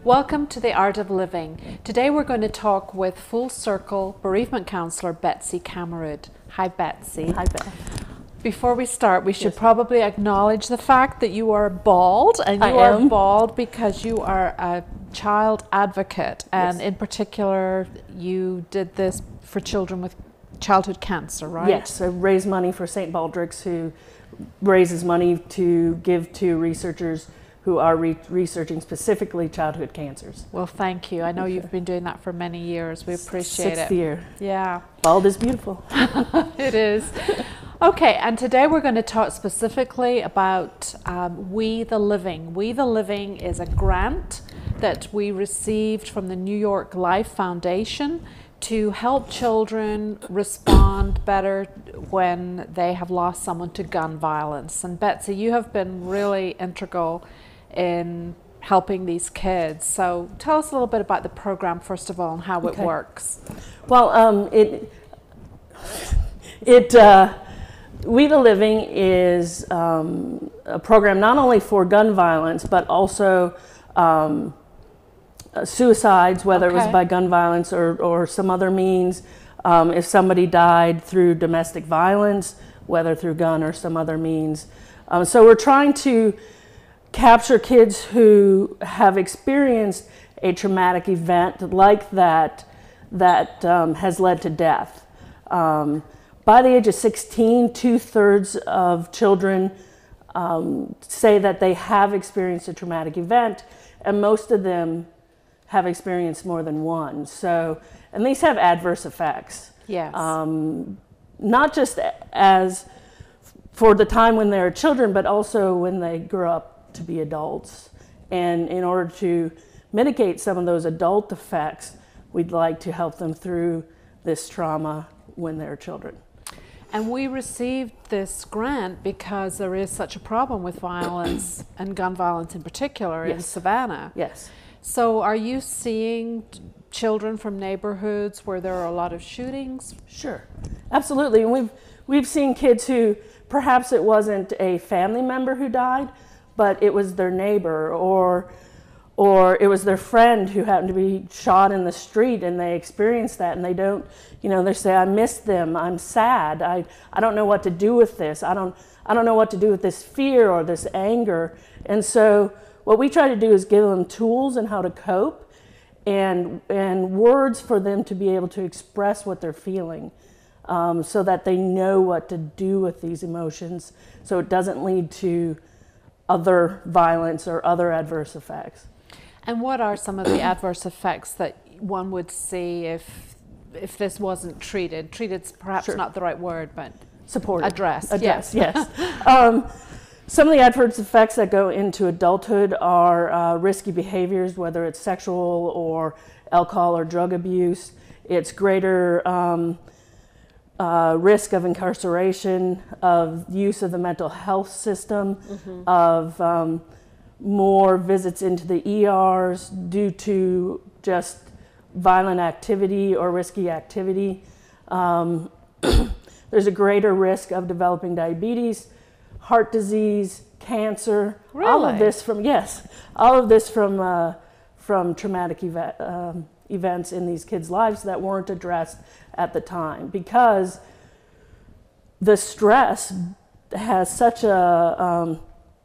Welcome to The Art of Living. Today we're going to talk with Full Circle bereavement counsellor Betsy Kammerud. Hi Betsy. Hi Beth. Before we start, we should probably acknowledge the fact that you are bald, and you are bald because you are a child advocate, and in particular you did this for children with childhood cancer, right? Yes, I raise money for St. Baldrick's, who raises money to give to researchers who are researching specifically childhood cancers. Well, thank you. I know you've been doing that for many years. We appreciate it. Sixth year. Yeah. Bald is beautiful. It is. Okay, and today we're going to talk specifically about We the Living. We the Living is a grant that we received from the New York Life Foundation to help children respond better when they have lost someone to gun violence. And Betsy, you have been really integral in helping these kids. So tell us a little bit about the program, first of all, and how it works. Well, We the Living is a program not only for gun violence, but also suicides, whether it was by gun violence or some other means. If somebody died through domestic violence, whether through gun or some other means. So we're trying to capture kids who have experienced a traumatic event like that has led to death. By the age of 16, 2/3 of children say that they have experienced a traumatic event, and most of them have experienced more than one. So, and these have adverse effects. Yes. Not just as for the time when they're children, but also when they grow up to be adults. And in order to mitigate some of those adult effects, we'd like to help them through this trauma when they're children. And we received this grant because there is such a problem with violence and gun violence in particular in Savannah. Yes. So are you seeing children from neighborhoods where there are a lot of shootings? Sure, absolutely. And we've seen kids who perhaps it wasn't a family member who died, but it was their neighbor or it was their friend who happened to be shot in the street, and they experienced that, and they don't, they say, I miss them, I'm sad, I don't know what to do with this, I don't know what to do with this fear or this anger. And so what we try to do is give them tools and how to cope and words for them to be able to express what they're feeling, so that they know what to do with these emotions so it doesn't lead to other violence or other adverse effects. And what are some of the adverse effects that one would see if this wasn't treated? Treated's perhaps not the right word, but supported. Addressed, yes. Some of the adverse effects that go into adulthood are risky behaviors, whether it's sexual or alcohol or drug abuse. It's greater risk of incarceration, of use of the mental health system, of more visits into the ERs due to just violent activity or risky activity. There's a greater risk of developing diabetes, heart disease, cancer. Really? All of this from traumatic events in these kids' lives that weren't addressed at the time, because the stress has such a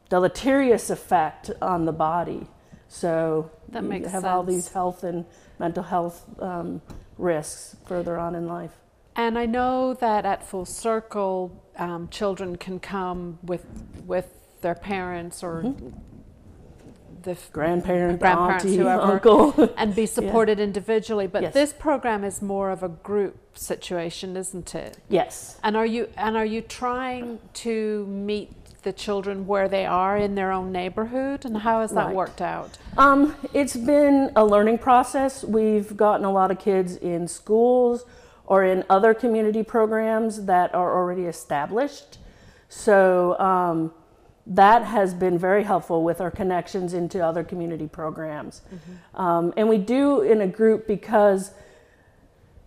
deleterious effect on the body. So that makes you have sense. all these health and mental health risks further on in life. And I know that at Full Circle, children can come with their parents or the grandparents, auntie, whoever, uncle, and be supported individually. But this program is more of a group situation, isn't it? Yes. And are you trying to meet the children where they are in their own neighborhood, and how has that worked out? It's been a learning process. We've gotten a lot of kids in schools or in other community programs that are already established. So that has been very helpful with our connections into other community programs. And we do in a group because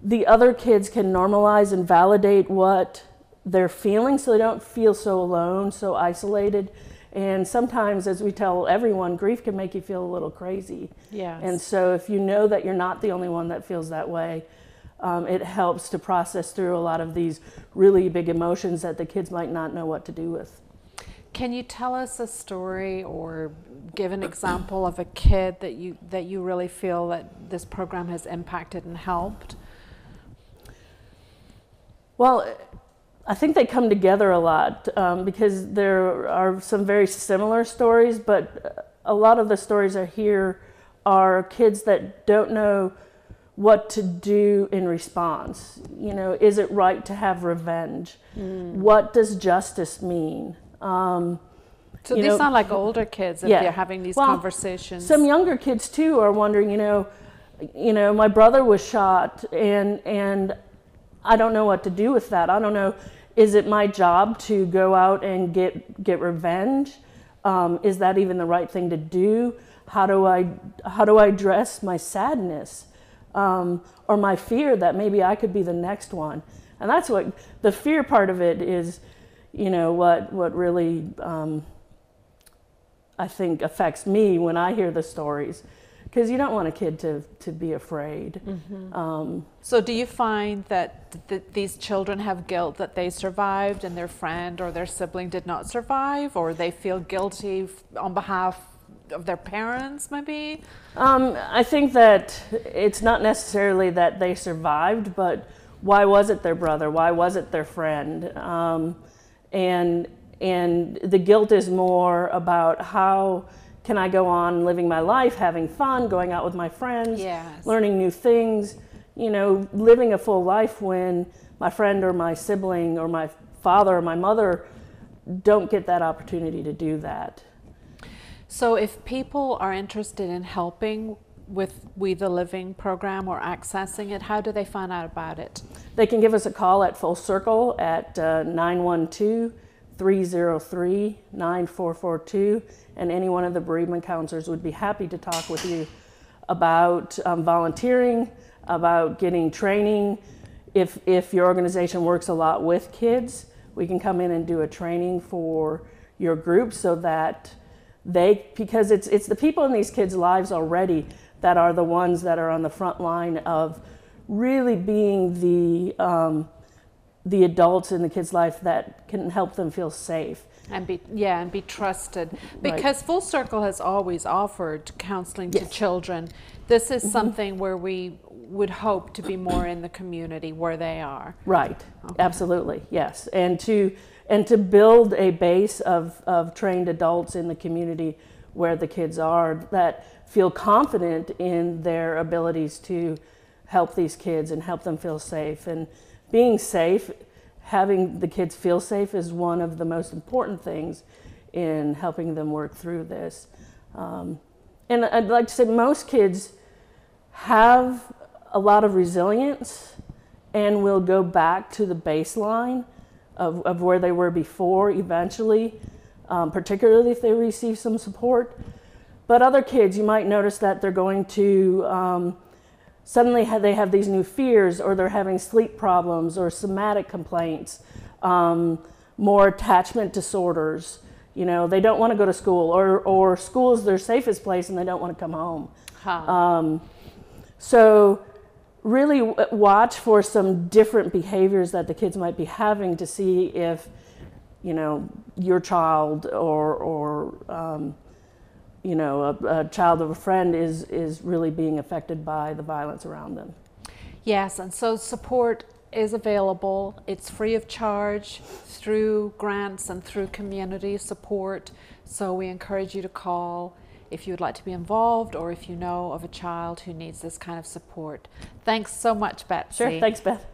the other kids can normalize and validate what they're feeling, so they don't feel so alone, so isolated. And sometimes, as we tell everyone, grief can make you feel a little crazy. Yes. And so if you know that you're not the only one that feels that way, it helps to process through a lot of these really big emotions that the kids might not know what to do with. Can you tell us a story or give an example of a kid that you really feel that this program has impacted and helped? Well, I think they come together a lot because there are some very similar stories, but a lot of the stories I hear are kids that don't know what to do in response. You know, is it right to have revenge? What does justice mean? So these sound like older kids if you're having these conversations. Some younger kids too are wondering, you know, my brother was shot and I don't know what to do with that. I don't know, is it my job to go out and get revenge? Is that even the right thing to do? How do I address my sadness or my fear that maybe I could be the next one? And that's what the fear part of it is. You know, what really I think affects me when I hear the stories, because you don't want a kid to be afraid. So do you find that these children have guilt that they survived and their friend or their sibling did not survive, or they feel guilty on behalf of their parents maybe? I think that it's not necessarily that they survived, but why was it their brother? Why was it their friend? And the guilt is more about how can I go on living my life, having fun, going out with my friends, learning new things, you know, living a full life when my friend or my sibling or my father or my mother don't get that opportunity to do that. So if people are interested in helping with We the Living program or accessing it, how do they find out about it? They can give us a call at Full Circle at 912-303-9442, and any one of the bereavement counselors would be happy to talk with you about volunteering, about getting training. If your organization works a lot with kids, we can come in and do a training for your group so that because it's the people in these kids' lives already that are the ones that are on the front line of really being the adults in the kids' life that can help them feel safe. And be trusted. Because Full Circle has always offered counseling to children. This is something where we would hope to be more in the community where they are. Right, absolutely, yes. And to build a base of trained adults in the community where the kids are that feel confident in their abilities to help these kids and help them feel safe. And being safe, having the kids feel safe is one of the most important things in helping them work through this. And I'd like to say most kids have a lot of resilience and will go back to the baseline of where they were before eventually, particularly if they receive some support. But other kids, you might notice that they're going to suddenly they have these new fears, or they're having sleep problems or somatic complaints, more attachment disorders. You know, they don't want to go to school, or school is their safest place and they don't want to come home. So really watch for some different behaviors that the kids might be having to see if, you know, your child or you know, a child of a friend is really being affected by the violence around them. Yes, and so support is available. It's free of charge through grants and through community support. So we encourage you to call if you would like to be involved, or if you know of a child who needs this kind of support. Thanks so much, Betsy. Sure, thanks, Beth.